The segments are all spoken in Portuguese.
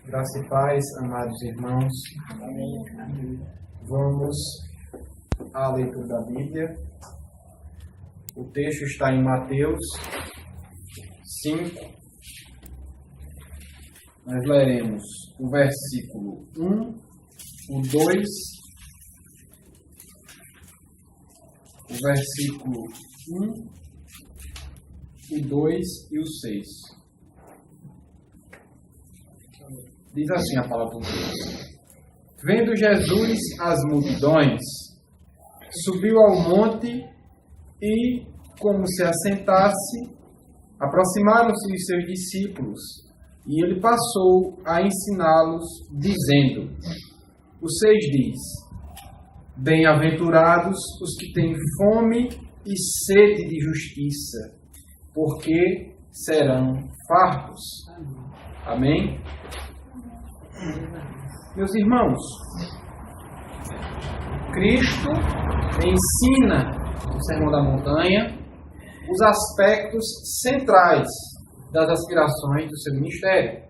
Graça e paz, amados irmãos. Amém. Vamos à leitura da Bíblia. O texto está em Mateus 5. Nós leremos o versículo 1, o 2, o versículo 1, o 2 e o 6. Diz assim a palavra de Deus. Vendo Jesus as multidões, subiu ao monte e, como se assentasse, aproximaram-se os seus discípulos, e ele passou a ensiná-los, dizendo: o 6 diz: bem-aventurados os que têm fome e sede de justiça, porque serão fartos. Amém? Meus irmãos, Cristo ensina no Sermão da Montanha os aspectos centrais das aspirações do seu ministério.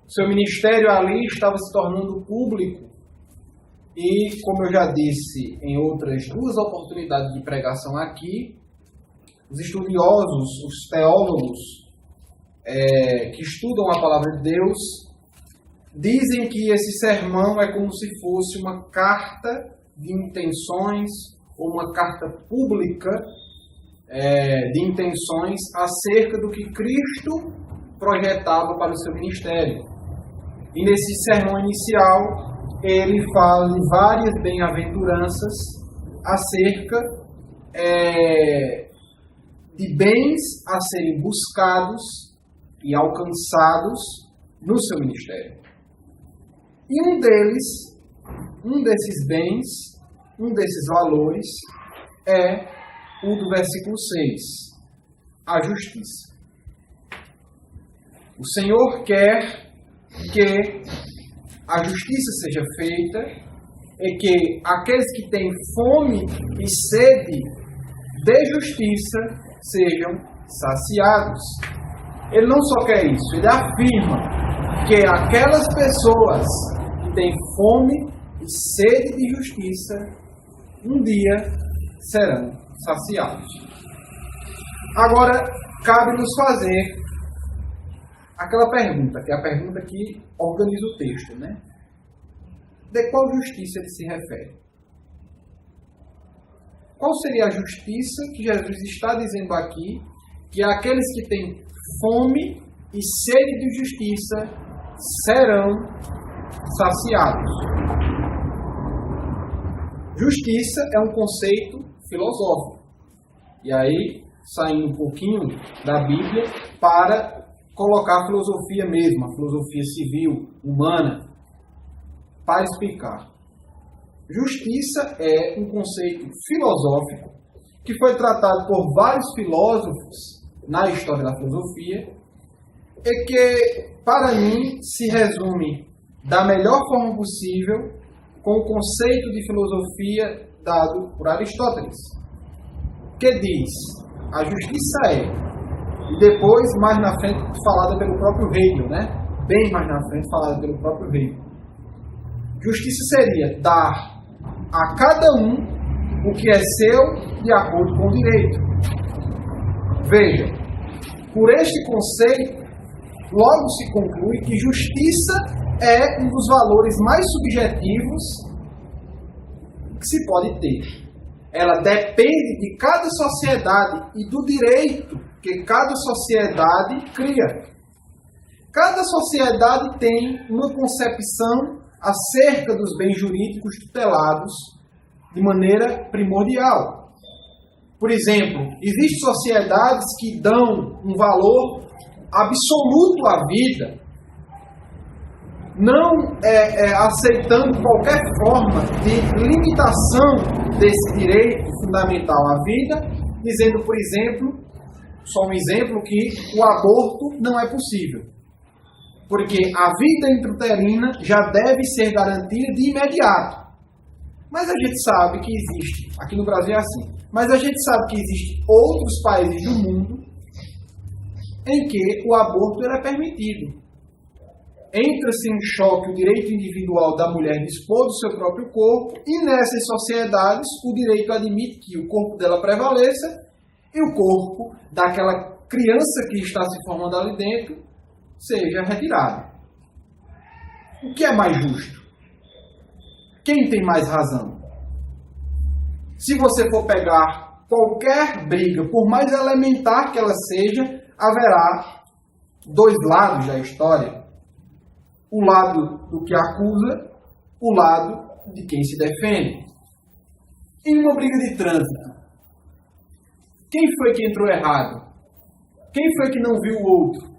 O seu ministério ali estava se tornando público e, como eu já disse em outras 2 oportunidades de pregação aqui, os estudiosos, os teólogos que estudam a palavra de Deus dizem que esse sermão é como se fosse uma carta de intenções ou uma carta pública de intenções acerca do que Cristo projetava para o seu ministério. E nesse sermão inicial, ele fala de várias bem-aventuranças acerca de bens a serem buscados e alcançados no seu ministério. E um desses bens, um desses valores, é o do versículo 6, a justiça. O Senhor quer que a justiça seja feita e que aqueles que têm fome e sede de justiça sejam saciados. Ele não só quer isso, ele afirma que aquelas pessoas que têm fome e sede de justiça, um dia serão saciados. Agora, cabe-nos fazer aquela pergunta, que é a pergunta que organiza o texto, né? De qual justiça ele se refere? Qual seria a justiça que Jesus está dizendo aqui, que aqueles que têm fome e sede de justiça serão saciados? Justiça é um conceito filosófico. E aí, saindo um pouquinho da Bíblia para colocar a filosofia mesmo, a filosofia civil, humana, para explicar. Justiça é um conceito filosófico que foi tratado por vários filósofos na história da filosofia e que, para mim, se resume da melhor forma possível com o conceito de filosofia dado por Aristóteles, que diz: a justiça é, e depois, mais na frente, falada pelo próprio Hegel, né? Bem mais na frente, falada pelo próprio Hegel. Justiça seria dar a cada um o que é seu de acordo com o direito. Veja, por este conceito, logo se conclui que justiça é um dos valores mais subjetivos que se pode ter. Ela depende de cada sociedade e do direito que cada sociedade cria. Cada sociedade tem uma concepção acerca dos bens jurídicos tutelados de maneira primordial. Por exemplo, existem sociedades que dão um valor absoluto à vida, não aceitando qualquer forma de limitação desse direito fundamental à vida, dizendo, por exemplo, só um exemplo, que o aborto não é possível, porque a vida intrauterina já deve ser garantida de imediato. Mas a gente sabe que existe, aqui no Brasil é assim, mas a gente sabe que existem outros países do mundo em que o aborto é permitido. entra-se em choque o direito individual da mulher dispor do seu próprio corpo, e nessas sociedades o direito admite que o corpo dela prevaleça e o corpo daquela criança que está se formando ali dentro seja retirado. O que é mais justo? Quem tem mais razão? Se você for pegar qualquer briga, por mais elementar que ela seja, haverá dois lados da história. O lado do que acusa, o lado de quem se defende. Em uma briga de trânsito, quem foi que entrou errado? Quem foi que não viu o outro?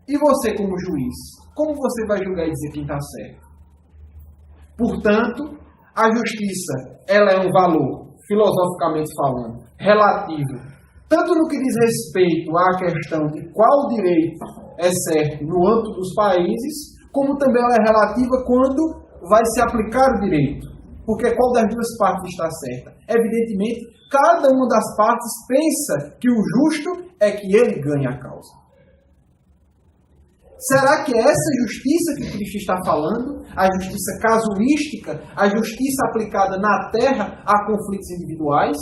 E você, como juiz, como você vai julgar e dizer quem está certo? Portanto, a justiça, ela é um valor, filosoficamente falando, relativo, tanto no que diz respeito à questão de qual direito é certo no âmbito dos países, como também ela é relativa quando vai se aplicar o direito. Porque qual das duas partes está certa? Evidentemente, cada uma das partes pensa que o justo é que ele ganhe a causa. Será que é essa justiça que Cristo está falando? A justiça casuística? A justiça aplicada na terra a conflitos individuais?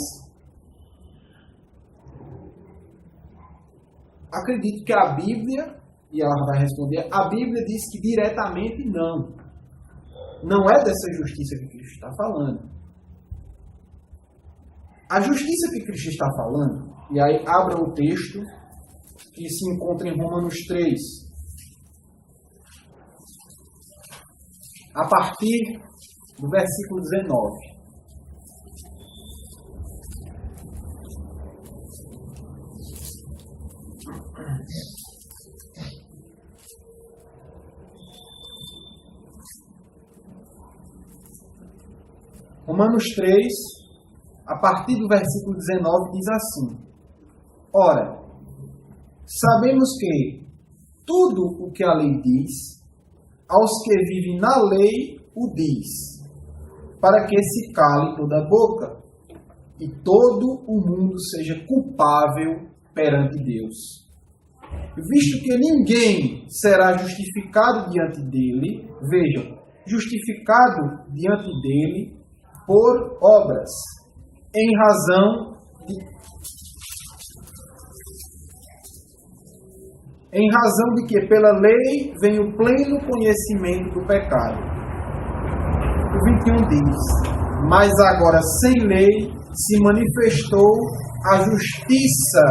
Acredito que a Bíblia, e ela vai responder, a Bíblia diz que diretamente não. Não é dessa justiça que Cristo está falando. A justiça que Cristo está falando, e aí abra o texto que se encontra em Romanos 3, a partir do versículo 19. Romanos 3, a partir do versículo 19, diz assim: Ora, sabemos que tudo o que a lei diz, aos que vivem na lei o diz, para que se cale toda a boca e todo o mundo seja culpável perante Deus. Visto que ninguém será justificado diante dele, vejam, justificado diante dele por obras, em razão de que pela lei vem o pleno conhecimento do pecado. O 21 diz: Mas agora sem lei se manifestou a justiça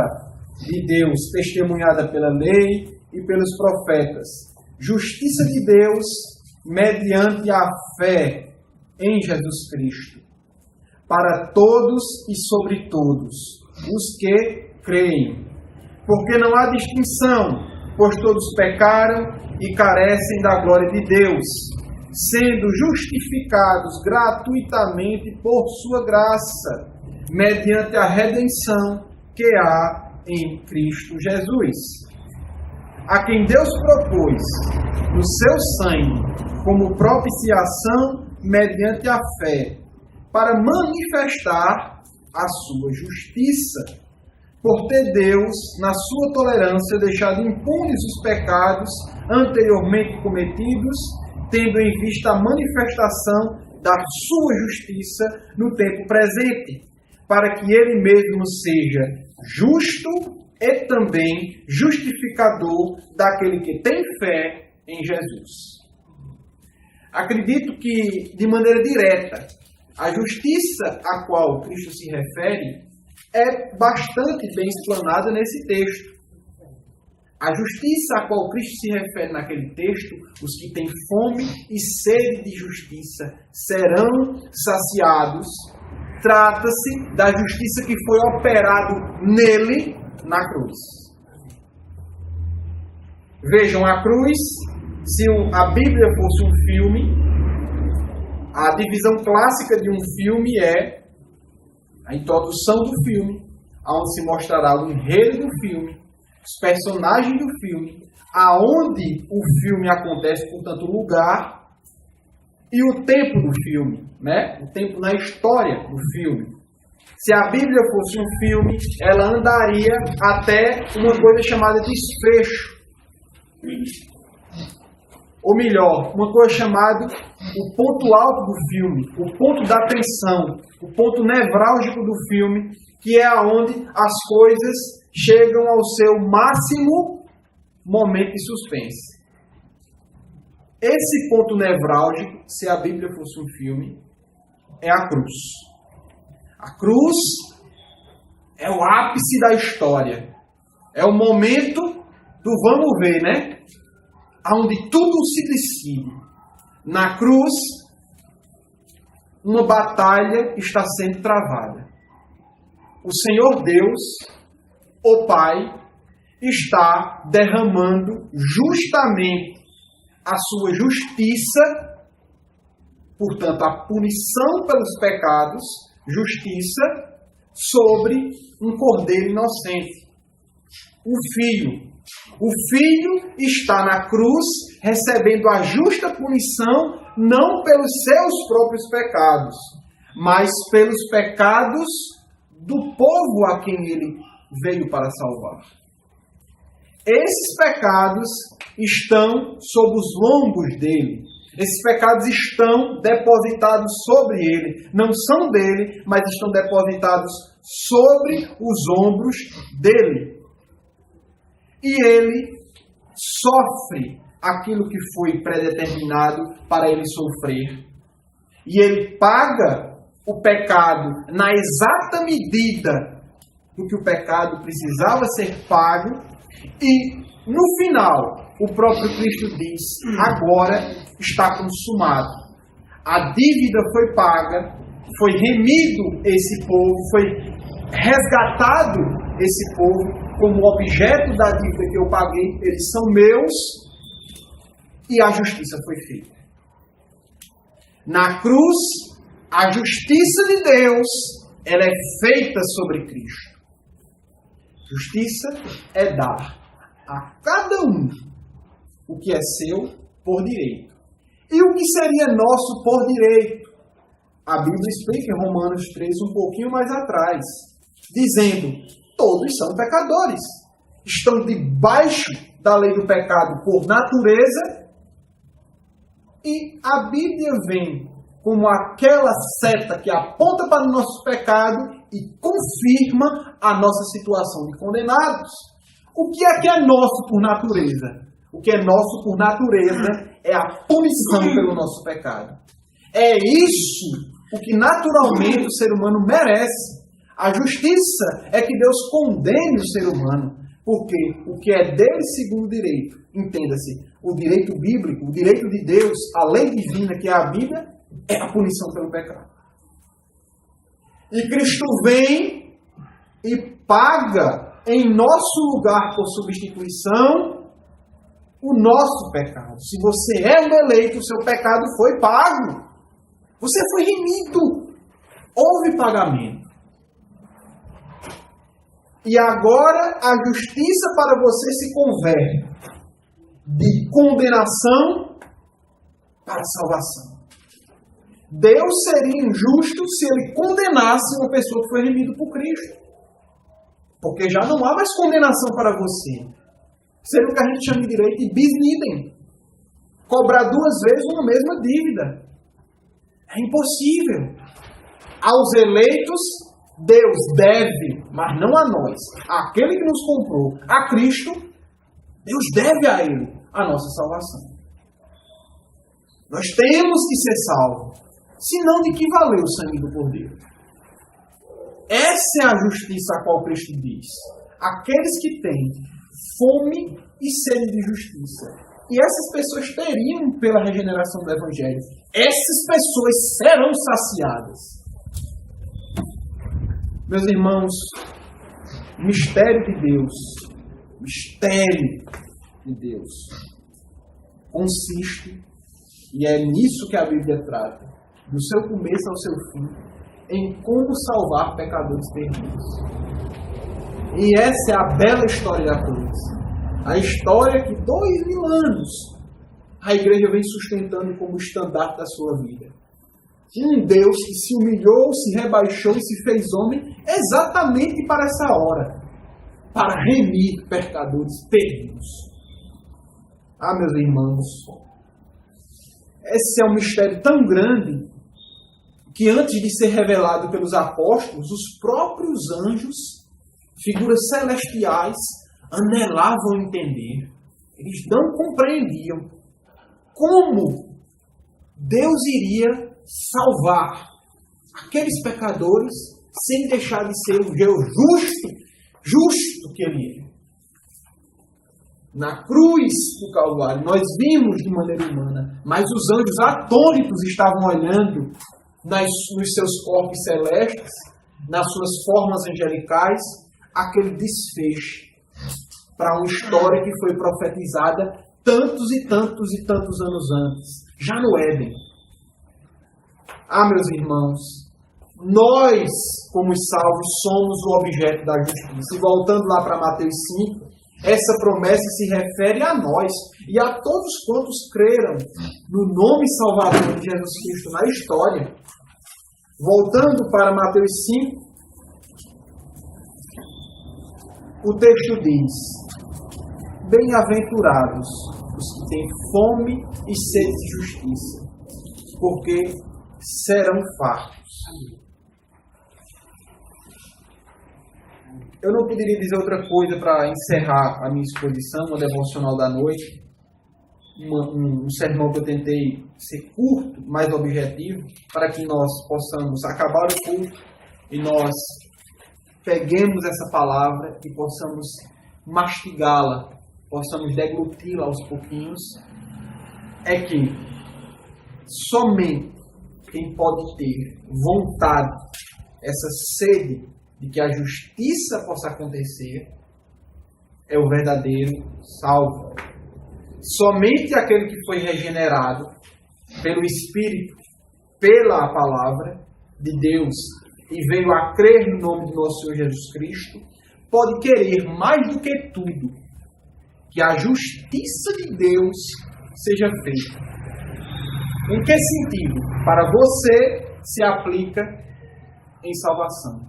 de Deus, testemunhada pela lei e pelos profetas. Justiça de Deus mediante a fé em Jesus Cristo, para todos e sobre todos os que creem. Porque não há distinção, pois todos pecaram e carecem da glória de Deus, sendo justificados gratuitamente por sua graça, mediante a redenção que há em Cristo Jesus, a quem Deus propôs no seu sangue como propiciação mediante a fé, para manifestar a sua justiça, por ter Deus, na sua tolerância, deixado impunes os pecados anteriormente cometidos, tendo em vista a manifestação da sua justiça no tempo presente, para que ele mesmo seja justo e também justificador daquele que tem fé em Jesus. Acredito que, de maneira direta, a justiça a qual Cristo se refere é bastante bem explanada nesse texto. A justiça a qual Cristo se refere naquele texto, os que têm fome e sede de justiça serão saciados. Trata-se da justiça que foi operado nele na cruz. Vejam, a cruz, se a Bíblia fosse um filme, a divisão clássica de um filme é a introdução do filme, onde se mostrará o enredo do filme, os personagens do filme, aonde o filme acontece, portanto, o lugar e o tempo do filme, né? O tempo na história do filme. Se a Bíblia fosse um filme, ela andaria até uma coisa chamada desfecho. ou melhor, uma coisa chamada o ponto alto do filme, o ponto da atenção, o ponto nevrálgico do filme, que é aonde as coisas chegam ao seu máximo momento de suspense. Esse ponto nevrálgico, se a Bíblia fosse um filme, é a cruz. A cruz é o ápice da história. É o momento do vamos ver, né? Onde tudo se decide. Na cruz, uma batalha está sendo travada. O Senhor Deus, o Pai, está derramando justamente a sua justiça, portanto, a punição pelos pecados, justiça, sobre um cordeiro inocente. O Filho. O Filho está na cruz recebendo a justa punição não pelos seus próprios pecados, mas pelos pecados do povo a quem ele veio para salvar. Esses pecados estão sob os lombos dele. Esses pecados estão depositados sobre ele. Não são dele, mas estão depositados sobre os ombros dele. E ele sofre aquilo que foi predeterminado para ele sofrer. E ele paga o pecado na exata medida do que o pecado precisava ser pago. E, no final, o próprio Cristo diz, agora está consumado. A dívida foi paga, foi remido esse povo, foi resgatado esse povo como objeto da dívida que eu paguei, eles são meus, e a justiça foi feita. Na cruz, a justiça de Deus, ela é feita sobre Cristo. Justiça é dar a cada um o que é seu por direito. E o que seria nosso por direito? A Bíblia explica em Romanos 3, um pouquinho mais atrás, dizendo, todos são pecadores. Estão debaixo da lei do pecado por natureza. E a Bíblia vem como aquela seta que aponta para o nosso pecado e confirma a nossa situação de condenados. O que é nosso por natureza? O que é nosso por natureza é a punição pelo nosso pecado. É isso o que naturalmente o ser humano merece. A justiça é que Deus condene o ser humano, porque o que é dele segundo o direito, entenda-se, o direito bíblico, o direito de Deus, a lei divina que é a Bíblia, é a punição pelo pecado. E Cristo vem e paga em nosso lugar por substituição o nosso pecado. Se você é um eleito, o seu pecado foi pago. Você foi remido. Houve pagamento. E agora a justiça para você se converte de condenação para salvação. Deus seria injusto se ele condenasse uma pessoa que foi remida por Cristo. Porque já não há mais condenação para você. Seria o que a gente chama de direito de bis idem. Cobrar duas vezes uma mesma dívida. É impossível. Aos eleitos, Deus deve, mas não a nós. Aquele que nos comprou, a Cristo, Deus deve a ele a nossa salvação. Nós temos que ser salvos. Senão, de que valeu o sangue do Cordeiro? Essa é a justiça a qual Cristo diz. Aqueles que têm fome e sede de justiça. E essas pessoas teriam pela regeneração do Evangelho. Essas pessoas serão saciadas. Meus irmãos, mistério de Deus, consiste, e é nisso que a Bíblia trata, do seu começo ao seu fim, em como salvar pecadores perdidos. E essa é a bela história da cruz. A história que 2000 anos a igreja vem sustentando como estandarte da sua vida. Um Deus que se humilhou, se rebaixou e se fez homem exatamente para essa hora. Para remir pecadores perdidos. Ah, meus irmãos, Esse é um mistério tão grande que antes de ser revelado pelos apóstolos, os próprios anjos, figuras celestiais, anelavam entender. Eles não compreendiam como Deus iria salvar aqueles pecadores sem deixar de ser o Deus justo que Ele é. Na cruz do Calvário, nós vimos de maneira humana, mas os anjos atônitos estavam olhando nos seus corpos celestes, nas suas formas angelicais, aquele desfecho para uma história que foi profetizada tantos e tantos e tantos anos antes, já no Éden. Meus irmãos, nós, como os salvos, somos o objeto da justiça. E voltando lá para Mateus 5, essa promessa se refere a nós e a todos quantos creram no nome salvador de Jesus Cristo na história. Voltando para Mateus 5, o texto diz: bem-aventurados os que têm fome e sede de justiça, porque serão fartos. Eu não poderia dizer outra coisa para encerrar a minha exposição, uma devocional da noite, um sermão que eu tentei ser curto, mais objetivo, para que nós possamos acabar o culto e nós peguemos essa palavra e possamos mastigá-la, possamos degluti-la aos pouquinhos. É que somente quem pode ter vontade, essa sede de que a justiça possa acontecer, é o verdadeiro salvo. Somente aquele que foi regenerado pelo Espírito, pela palavra de Deus, e veio a crer no nome do nosso Senhor Jesus Cristo, pode querer mais do que tudo que a justiça de Deus seja feita. Em que sentido? Para você se aplica em salvação.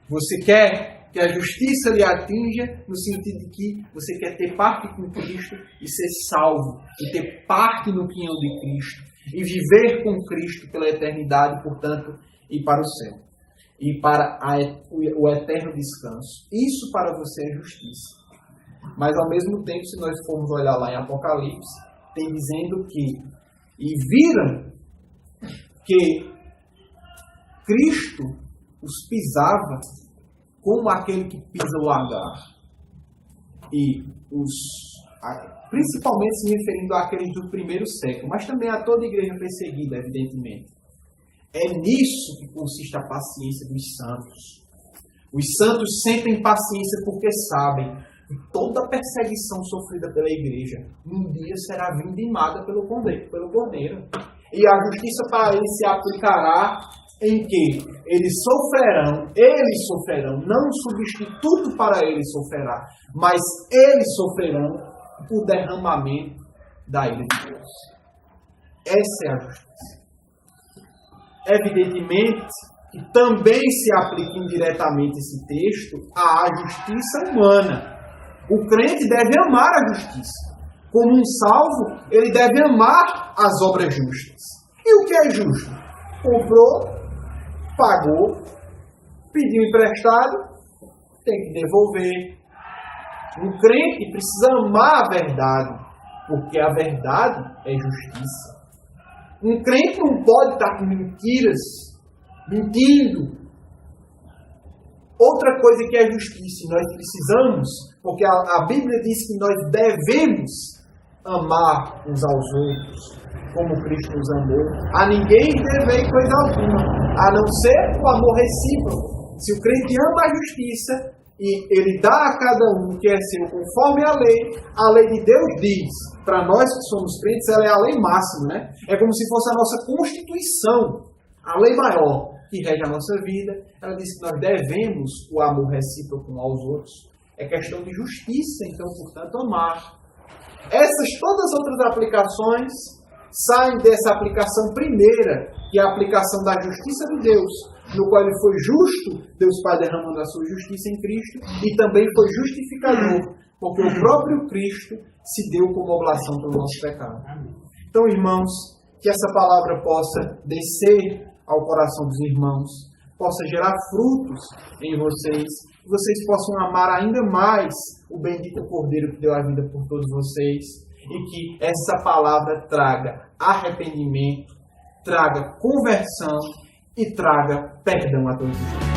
Você quer que a justiça lhe atinja no sentido de que você quer ter parte com Cristo e ser salvo, e ter parte no quinhão de Cristo, e viver com Cristo pela eternidade, portanto, ir para o céu, e para o eterno descanso. Isso para você é justiça. Mas ao mesmo tempo, se nós formos olhar lá em Apocalipse, tem dizendo que e viram que Cristo os pisava como aquele que pisa o lagar. E principalmente se referindo àqueles do primeiro século, mas também a toda a igreja perseguida, evidentemente. É nisso que consiste a paciência dos santos. Os santos sentem paciência porque sabem que toda perseguição sofrida pela igreja um dia será vindimada pelo Cordeiro. E a justiça para eles se aplicará em que eles sofrerão, não um substituto para eles sofrerá, mas eles sofrerão o derramamento da ira de Deus. Essa é a justiça. Evidentemente que também se aplica indiretamente esse texto à justiça humana. O crente deve amar a justiça. Como um salvo, ele deve amar as obras justas. E o que é justo? Comprou, pagou, pediu emprestado, tem que devolver. Um crente precisa amar a verdade, porque a verdade é justiça. Um crente não pode estar com mentiras, mentindo. Outra coisa que é justiça, nós precisamos, porque a Bíblia diz que nós devemos amar uns aos outros, como Cristo nos amou. A ninguém devei coisa alguma, a não ser o amor recíproco. Se o crente ama a justiça e ele dá a cada um que é seu conforme a lei de Deus diz, para nós que somos crentes, ela é a lei máxima, né? É como se fosse a nossa Constituição, a lei maior que rege a nossa vida. Ela diz que nós devemos o amor recíproco uns aos outros. É questão de justiça, então, portanto, amar. Essas todas as outras aplicações saem dessa aplicação primeira, que é a aplicação da justiça de Deus, no qual ele foi justo, Deus Pai derramando a sua justiça em Cristo, e também foi justificador, porque o próprio Cristo se deu como oblação pelo nosso pecado. Então, irmãos, que essa palavra possa descer ao coração dos irmãos, possa gerar frutos em vocês, que vocês possam amar ainda mais o bendito Cordeiro que deu a vida por todos vocês, e que essa palavra traga arrependimento, traga conversão e traga perdão a todos os homens.